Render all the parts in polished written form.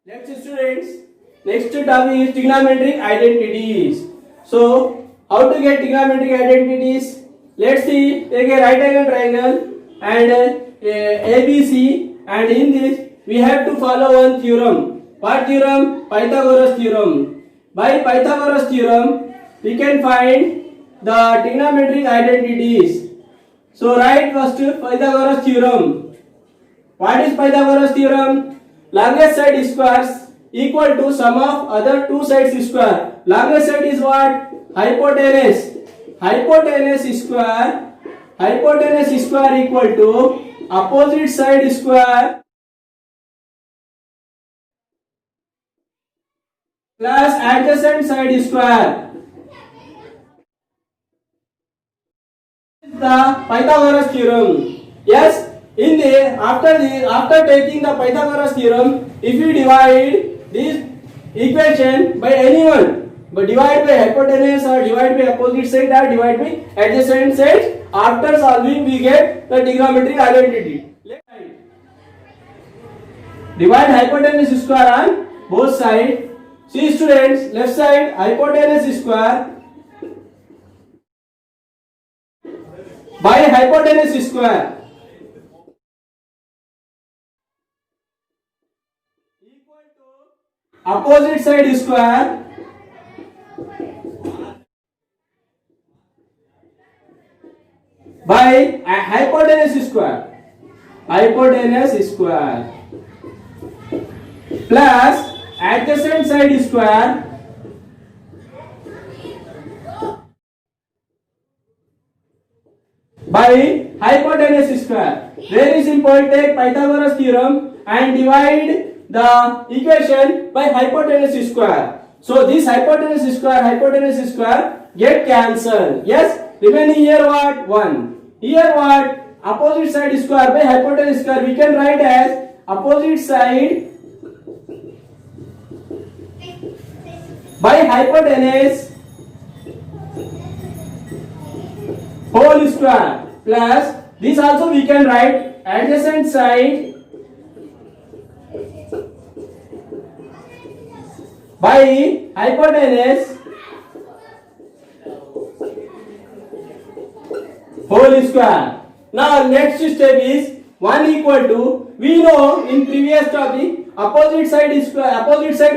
Let's see students. Next topic is trigonometric identities. So, how to get trigonometric identities? Let's see. Take a right angle triangle and ABC, and in this we have to follow one theorem. What theorem? Pythagoras theorem. By Pythagoras theorem, we can find the trigonometric identities. So, write first Pythagoras theorem. What is Pythagoras theorem? Longest side squares equal to sum of other two sides square. Longest side is what? Hypotenuse. Hypotenuse square. Hypotenuse square equal to opposite side square plus adjacent side square. This is the Pythagoras theorem. Yes. After taking the Pythagoras theorem, if you divide this equation by anyone, but divide by hypotenuse or divide by opposite side or divide by adjacent side, after solving we get the trigonometric identity. Divide hypotenuse square on both sides. See students, left side hypotenuse square by hypotenuse square equal to opposite side square by hypotenuse square plus adjacent side square by hypotenuse square. Very simple. Take Pythagoras theorem and divide the equation by hypotenuse square. So this hypotenuse square get cancelled. Yes. Remaining here what? 1. Here what? Opposite side square by hypotenuse square we can write as opposite side by hypotenuse whole square plus this also we can write adjacent side by hypotenuse whole square. Now next step is 1 equal to, we know in previous topic opposite side by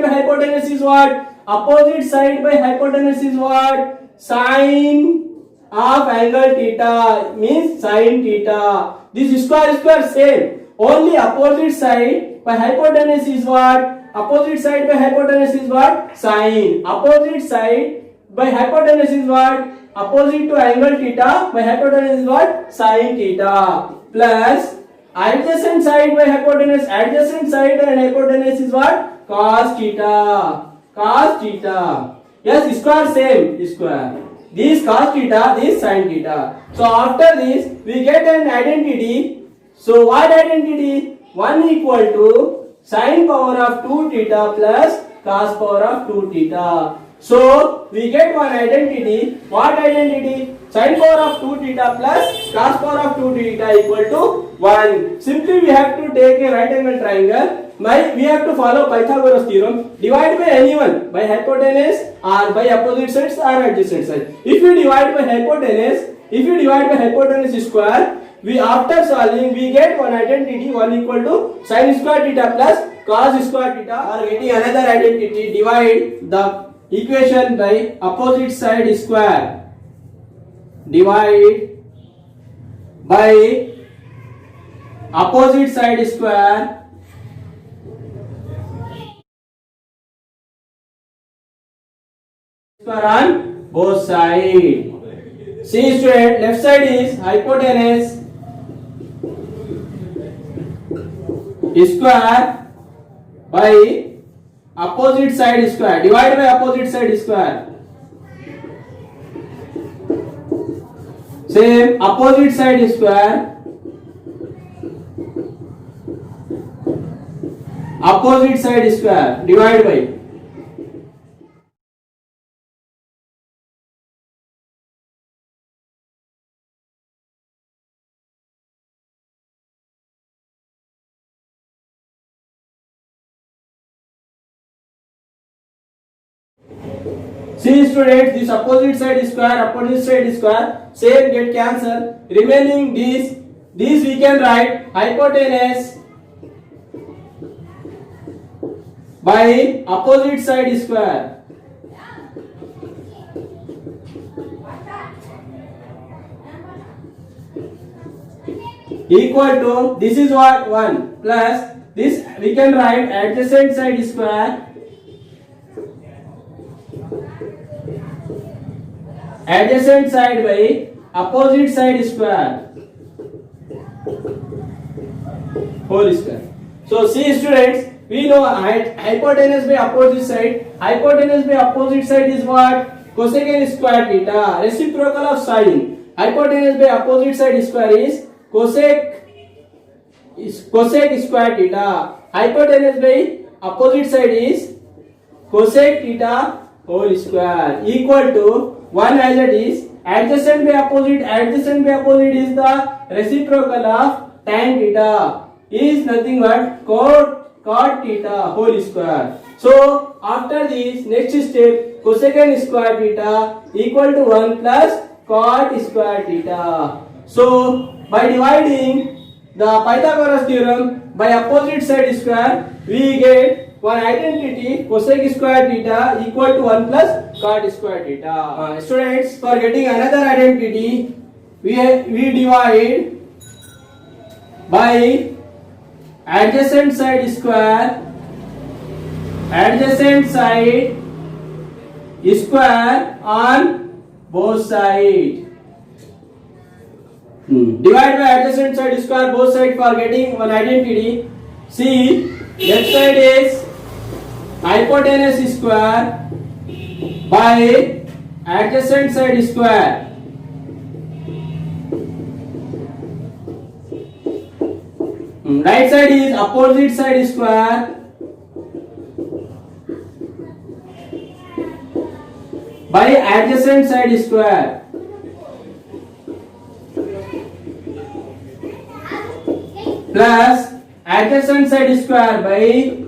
hypotenuse is what? Opposite side by hypotenuse is what? Sine of angle theta, means sine theta. This square same. Only opposite side by hypotenuse is what? Opposite side by hypotenuse is what? Sine. Opposite side by hypotenuse is what? Opposite to angle theta by hypotenuse is what? Sine theta. Plus adjacent side by hypotenuse. Adjacent side and hypotenuse is what? Cos theta. Cos theta. Yes, square same. Square. This cos theta, this sin theta. So after this, we get an identity. So what identity? 1 equal to sin power of 2 theta plus cos power of 2 theta. So we get one identity. What identity? Sin power of 2 theta plus cos power of 2 theta equal to 1. Simply we have to take a right angle triangle. We have to follow Pythagoras theorem. Divide by anyone, by hypotenuse or by opposite sides or adjacent sides. If you divide by hypotenuse square, we after solving we get one identity. 1 equal to sin square theta plus cos square theta. Or getting another identity. Divide the equation by opposite side square. Divide by opposite side square on both sides. See student, left side is hypotenuse square by opposite side square. Divide by opposite side square. Same opposite side square. Opposite side square. Divide by See students, this opposite side is square, same get cancel. Remaining this we can write hypotenuse by opposite side square. Equal to, this is what, 1 plus this we can write adjacent side square. Adjacent side by opposite side square whole square. So see students, we know hypotenuse by opposite side. Hypotenuse by opposite side is what? Cosecant square theta. Reciprocal of sine. Hypotenuse by opposite side square is cosec square theta. Hypotenuse by opposite side is cosec theta whole square equal to 1 as it is. Adjacent by opposite is the reciprocal of tan theta, is nothing but cot theta whole square. So after this, next step, cosecant square theta equal to 1 plus cot square theta. So by dividing the Pythagoras theorem by opposite side square, we get one identity, cosec square theta equal to 1 plus cot square theta. Students, for getting another identity, we divide by adjacent side square on both sides. Divide by adjacent side square both sides for getting one identity. See, left side is hypotenuse square by adjacent side square. Right side is opposite side square by adjacent side square. Plus adjacent side square by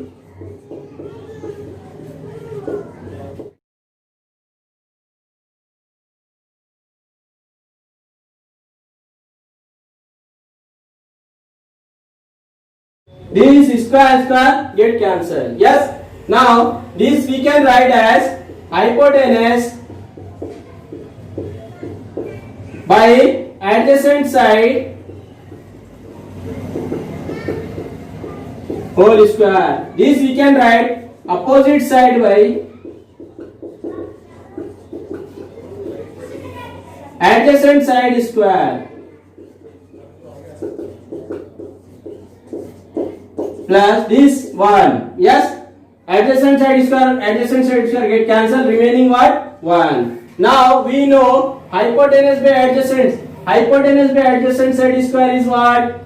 this square get cancelled. Yes. Now this we can write as hypotenuse by adjacent side whole square. This we can write opposite side by adjacent side square plus this one. Yes, adjacent side square get cancelled, remaining what? 1. Now we know hypotenuse by adjacent side square is what?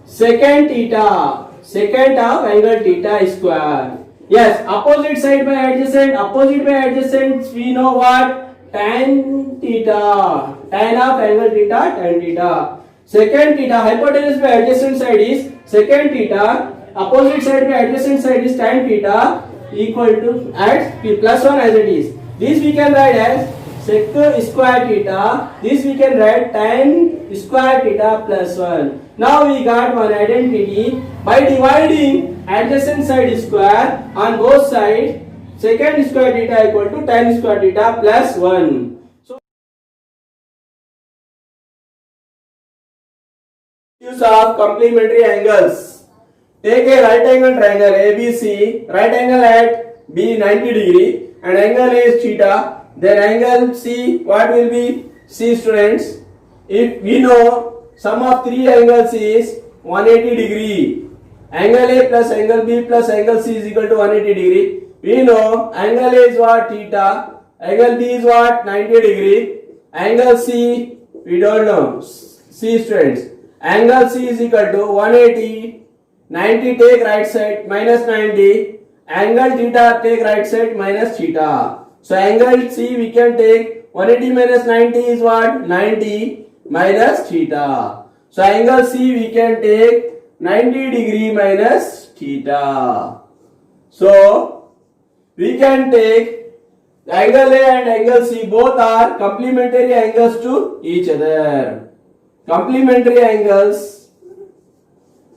Secant theta, secant of angle theta square. Yes, opposite by adjacent we know what? Tan theta, tan of angle theta, tan theta. Secant theta, hypotenuse by adjacent side is secant theta, opposite side by adjacent side is tan theta equal to at plus 1 as it is. This we can write as sec square theta, this we can write tan square theta plus 1. Now we got one identity by dividing adjacent side square on both sides. Secant square theta equal to tan square theta plus 1. So use of complementary angles. Take a right angle triangle ABC, right angle at B 90 degree and angle is theta. Then angle C, what will be? C students. If we know sum of three angles is 180 degree. Angle A plus angle B plus angle C is equal to 180 degree. We know angle A is what? Theta. Angle B is what? 90 degree. Angle C, we don't know. C students. Angle C is equal to 180. 90 take right side minus 90. Angle theta take right side minus theta. So angle C we can take 180 minus 90 is what? 90 minus theta. So angle C we can take 90 degree minus theta. So we can take Angle A and angle C both are complementary angles to each other. Complementary angles.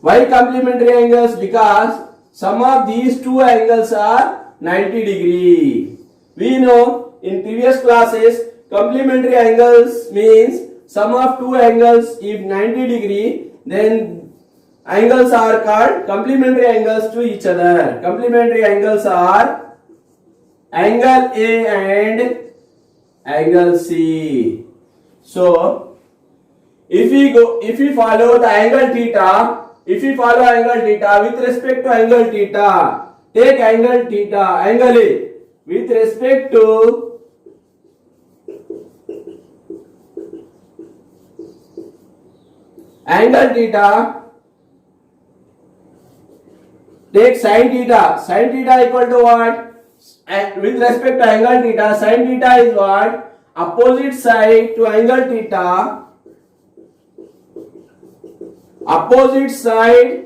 Why complementary angles? Because sum of these two angles are 90 degree. We know in previous classes complementary angles means sum of two angles if 90 degree, then angles are called complementary angles to each other. Complementary angles are angle A and angle C. So if we follow the angle theta, if we follow angle theta with respect to angle theta, take angle theta, angle A with respect to angle theta, take sin theta. Sin theta equal to what? And with respect to angle theta, sin theta is what? Opposite side to angle theta. Opposite side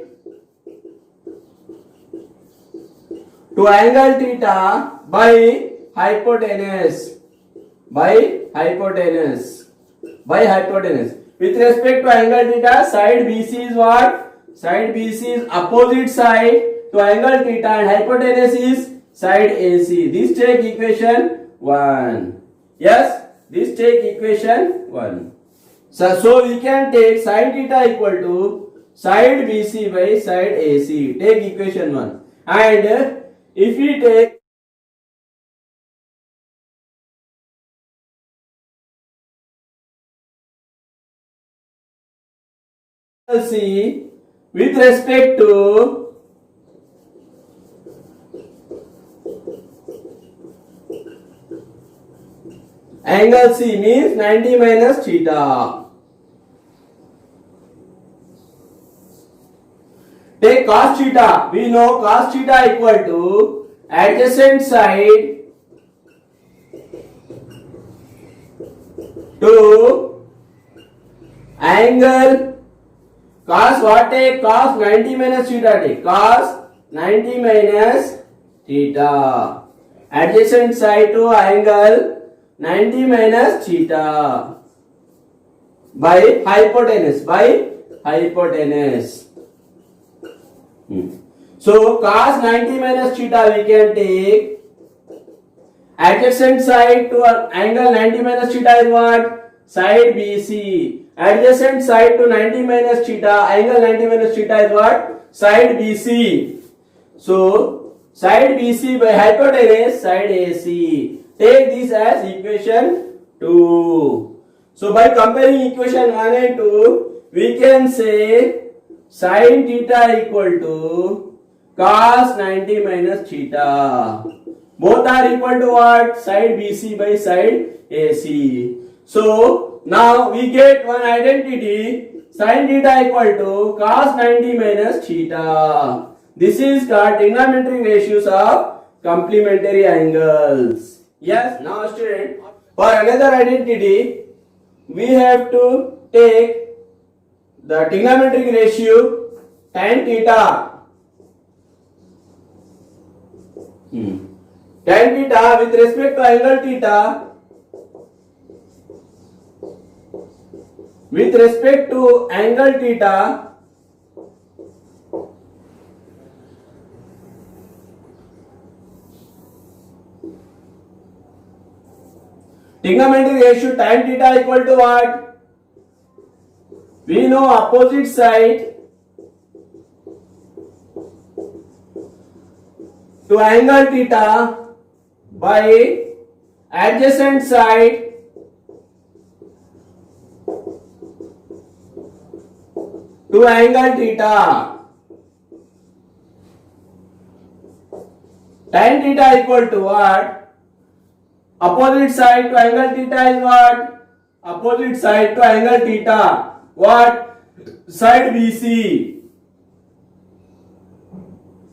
to angle theta by hypotenuse. By hypotenuse. By hypotenuse. With respect to angle theta, side BC is what? Side BC is opposite side to angle theta and hypotenuse is side AC. This take equation 1. Yes, this take equation 1. So we can take sin theta equal to side BC by side AC. Take equation 1. And if we take C with respect to angle C means 90 minus theta. Take cos theta. We know cos theta equal to adjacent side to angle cos what? Take cos 90 minus theta. Take cos 90 minus theta. Adjacent side to angle 90 minus theta by hypotenuse. By hypotenuse. So cos 90 minus theta we can take. Adjacent side to angle 90 minus theta is what? Side BC. Adjacent side to 90 minus theta, angle 90 minus theta is what? Side BC. So side BC by hypotenuse, side AC. Take this as equation 2. So by comparing equation 1 and 2, we can say sin theta equal to cos 90 minus theta. Both are equal to what? Side BC by side AC. So now we get one identity, sin theta equal to cos 90 minus theta. This is called trigonometric ratios of complementary angles. Yes, now student, for another identity, we have to take the trigonometric ratio tan theta. Tan theta with respect to angle theta. With respect to angle theta, trigonometric ratio tan theta equal to what? We know opposite side to angle theta by adjacent side to angle theta. Tan theta equal to what? Opposite side to angle theta is what? Opposite side to angle theta. What? Side BC.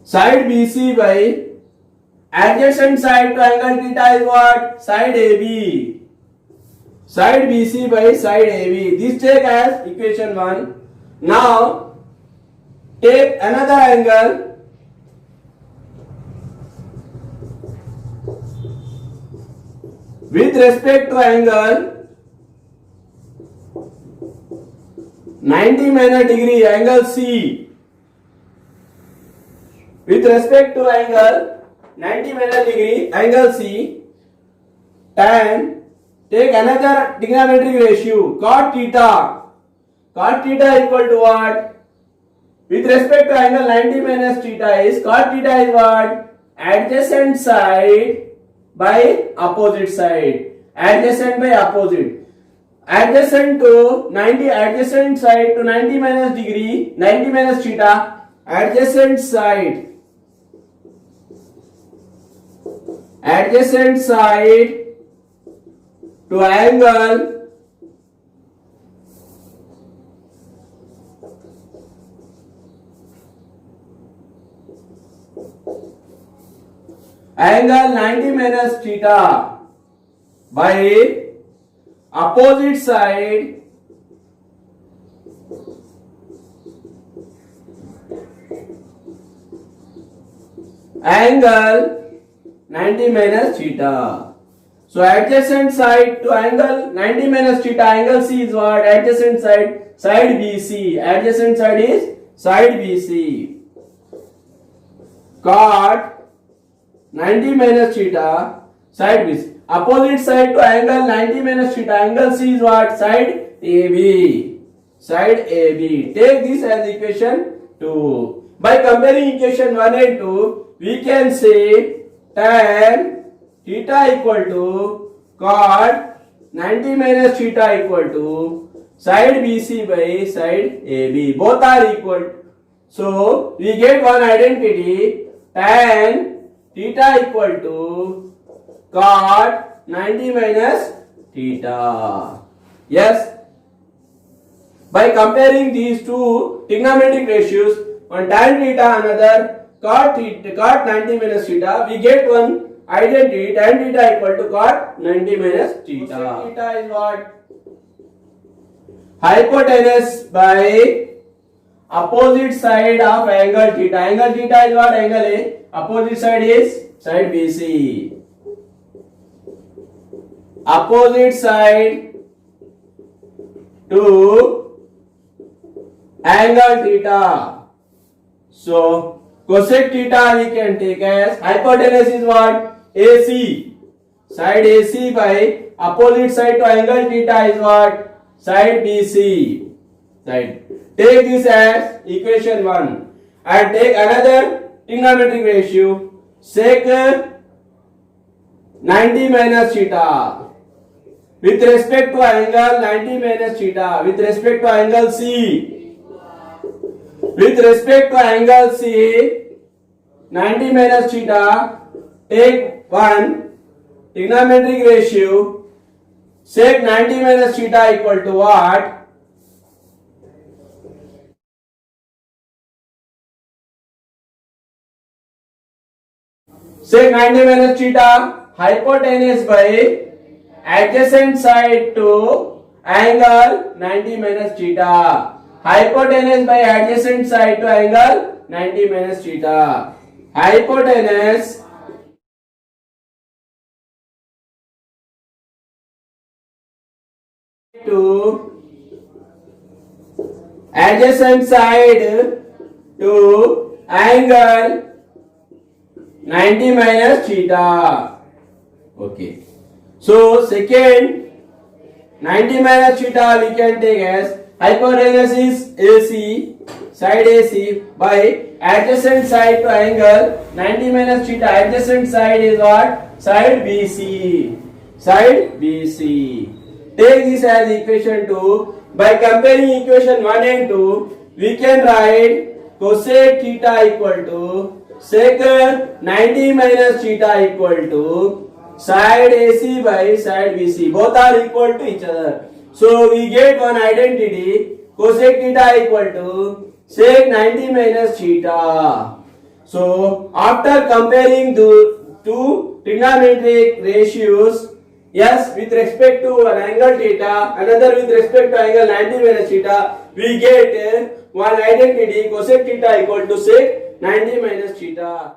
Side BC by adjacent side to angle theta is what? Side AB. Side BC by side AB. This take as equation 1. Now take another angle. with respect to angle 90 minus degree, angle C. With respect to angle 90 minus degree, angle C, tan, take another trigonometric ratio, cot theta. Cot theta equal to what? With respect to angle 90 minus theta is, cot theta is what? Adjacent side by opposite side. Adjacent by opposite. Adjacent to 90, adjacent side to 90 minus degree, 90 minus theta, adjacent side to angle 90 minus theta by opposite side angle 90 minus theta. So adjacent side to angle 90 minus theta, angle C is what? Adjacent side, side BC. Adjacent side is side BC. Cot 90 minus theta, side BC. Opposite side to angle 90 minus theta, angle C is what? Side AB. Side AB. Take this as equation 2. By comparing equation 1 and 2, we can say tan theta equal to cot 90 minus theta equal to side BC by side AB. Both are equal. So we get one identity, tan theta equal to cot 90 minus theta. Yes. By comparing these two trigonometric ratios, one tan theta, another cot 90 minus theta, we get one identity, tan theta equal to cot 90 minus theta. Cosec theta is what? Hypotenuse by opposite side of angle theta. Angle theta is what? Angle A. Opposite side is side BC. Opposite side to angle theta. So cosec theta we can take as hypotenuse is what? AC. Side AC by opposite side to angle theta is what? Side BC. Side. Take this as equation 1 and take another trigonometric ratio, sec 90 minus theta with respect to angle 90 minus theta, with respect to angle C, with respect to angle C 90 minus theta, take one trigonometric ratio, sec 90 minus theta equal to what? Sec 90 minus theta, hypotenuse by adjacent side to angle 90 minus theta. Hypotenuse by adjacent side to angle 90 minus theta. Hypotenuse to adjacent side to angle 90 minus theta. Okay. So second 90 minus theta we can take as hypotenuse is AC, side AC by adjacent side to angle 90 minus theta. Adjacent side is what? Side BC. Side BC. Take this as equation 2. By comparing equation 1 and 2, we can write cosec theta equal to sec 90 minus theta equal to side AC by side BC. Both are equal to each other. So we get one identity, cosec theta equal to sec 90 minus theta. So after comparing the two trigonometric ratios, yes, with respect to an angle theta, another with respect to angle 90 minus theta, we get one identity, cosec theta equal to sec 90 minus theta.